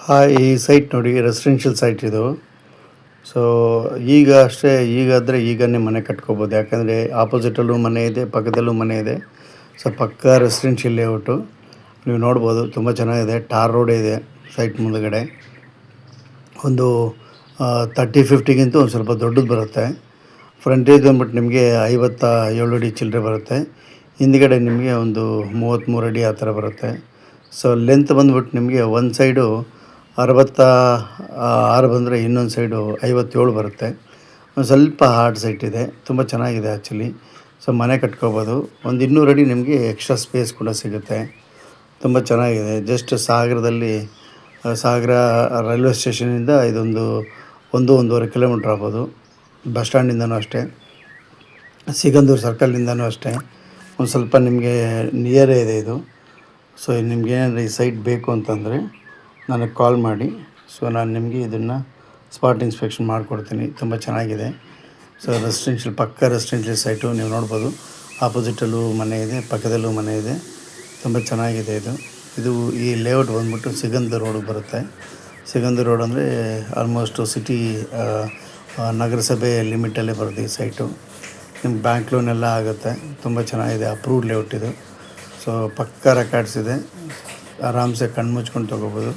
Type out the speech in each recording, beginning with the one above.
ಹಾಂ, ಈ ಸೈಟ್ ನೋಡಿ ರೆಸಿಡೆನ್ಷಿಯಲ್ ಸೈಟ್ ಇದು. ಸೊ ಈಗ ಅಷ್ಟೇ ಈಗಾದರೆ ಈಗನೇ ಮನೆ ಕಟ್ಕೋಬೋದು. ಯಾಕಂದರೆ ಆಪೋಸಿಟಲ್ಲೂ ಮನೆ ಇದೆ, ಪಕ್ಕದಲ್ಲೂ ಮನೆ ಇದೆ. ಸೊ ಪಕ್ಕಾ ರೆಸಿಡೆನ್ಷಿಯಲ್ ಲೇಔಟು. ನೀವು ನೋಡ್ಬೋದು ತುಂಬ ಚೆನ್ನಾಗಿದೆ. ಟಾರ್ ರೋಡೇ ಇದೆ ಸೈಟ್ ಮುಂದುಗಡೆ. ಒಂದು 30-50ಗಿಂತ ಒಂದು ಸ್ವಲ್ಪ ದೊಡ್ಡದು ಬರುತ್ತೆ. ಫ್ರಂಟೇಜ್ ಬಂದ್ಬಿಟ್ಟು ನಿಮಗೆ 57 ಅಡಿ ಚಿಲ್ಲರೆ ಬರುತ್ತೆ. ಹಿಂದ್ಗಡೆ ನಿಮಗೆ ಒಂದು 33 ಅಡಿ ಆ ಥರ ಬರುತ್ತೆ. ಸೊ ಲೆಂತ್ ಬಂದ್ಬಿಟ್ಟು ನಿಮಗೆ ಒಂದು ಸೈಡು 66 ಬಂದರೆ ಇನ್ನೊಂದು ಸೈಡು 57 ಬರುತ್ತೆ. ಒಂದು ಸ್ವಲ್ಪ ಹಾರ್ಡ್ ಸೈಟ್ ಇದೆ. ತುಂಬ ಚೆನ್ನಾಗಿದೆ ಆ್ಯಕ್ಚುಲಿ. ಸೊ ಮನೆ ಕಟ್ಕೋಬೋದು. ಒಂದು 200 ಅಡಿ ನಿಮಗೆ ಎಕ್ಸ್ಟ್ರಾ ಸ್ಪೇಸ್ ಕೂಡ ಸಿಗುತ್ತೆ. ತುಂಬ ಚೆನ್ನಾಗಿದೆ. ಜಸ್ಟ್ ಸಾಗರ ರೈಲ್ವೆ ಸ್ಟೇಷನಿಂದ ಇದೊಂದು 1-1.5 ಕಿಲೋಮೀಟ್ರ್ ಆಗ್ಬೋದು. ಬಸ್ ಸ್ಟ್ಯಾಂಡಿಂದನೂ ಅಷ್ಟೇ, ಸಿಗಂದೂರು ಸರ್ಕಲಿಂದನೂ ಅಷ್ಟೇ. ಒಂದು ಸ್ವಲ್ಪ ನಿಮಗೆ ನಿಯರೇ ಇದೆ ಇದು. ಸೊ ನಿಮ್ಗೇನಾದರೂ ಈ ಸೈಟ್ ಬೇಕು ಅಂತಂದರೆ ನನಗೆ ಕಾಲ್ ಮಾಡಿ. ಸೊ ನಾನು ನಿಮಗೆ ಇದನ್ನು ಸ್ಪಾಟ್ ಇನ್ಸ್ಪೆಕ್ಷನ್ ಮಾಡಿಕೊಡ್ತೀನಿ. ತುಂಬ ಚೆನ್ನಾಗಿದೆ. ಸೊ ಪಕ್ಕಾ ರೆಸಿಡೆನ್ಷಿಯಲ್ ಸೈಟು. ನೀವು ನೋಡ್ಬೋದು ಆಪೋಸಿಟಲ್ಲೂ ಮನೆ ಇದೆ, ಪಕ್ಕದಲ್ಲೂ ಮನೆ ಇದೆ. ತುಂಬ ಚೆನ್ನಾಗಿದೆ ಇದು ಈ ಲೇಔಟ್ ಬಂದ್ಬಿಟ್ಟು ಸಿಗಂದೂರು ರೋಡಿಗೆ ಬರುತ್ತೆ. ಸಿಗಂದೂರು ರೋಡ್ ಅಂದರೆ ಆಲ್ಮೋಸ್ಟು ಸಿಟಿ ನಗರಸಭೆ ಲಿಮಿಟಲ್ಲೇ ಬರುತ್ತೆ ಈ ಸೈಟು. ನಿಮ್ಗೆ ಬ್ಯಾಂಕ್ ಲೋನ್ ಎಲ್ಲ ಆಗುತ್ತೆ. ತುಂಬ ಚೆನ್ನಾಗಿದೆ. ಅಪ್ರೂವ್ಡ್ ಲೇಔಟ್ ಇದು. ಸೊ ಪಕ್ಕಾ ರೆಕಾರ್ಡ್ಸ್ ಇದೆ. ಆರಾಮ್ಸೆ ಕಣ್ಣು ಮುಚ್ಕೊಂಡು ತೊಗೋಬೋದು.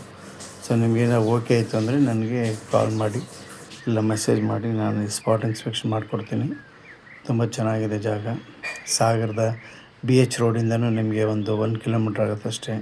ಸೊ ನಿಮಗೇನೋ ಓಕೆ ಆಯಿತು ಅಂದರೆ ನನಗೆ ಕಾಲ್ ಮಾಡಿ ಇಲ್ಲ ಮೆಸೇಜ್ ಮಾಡಿ. ನಾನು ಈ ಸ್ಪಾಟ್ ಇನ್ಸ್ಪೆಕ್ಷನ್ ಮಾಡಿಕೊಡ್ತೀನಿ. ತುಂಬ ಚೆನ್ನಾಗಿದೆ ಜಾಗ. ಸಾಗರದ BH ರೋಡಿಂದನೂ ನಿಮಗೆ ಒಂದು 1 ಕಿಲೋಮೀಟ್ರ್ ಆಗುತ್ತೆ ಅಷ್ಟೇ.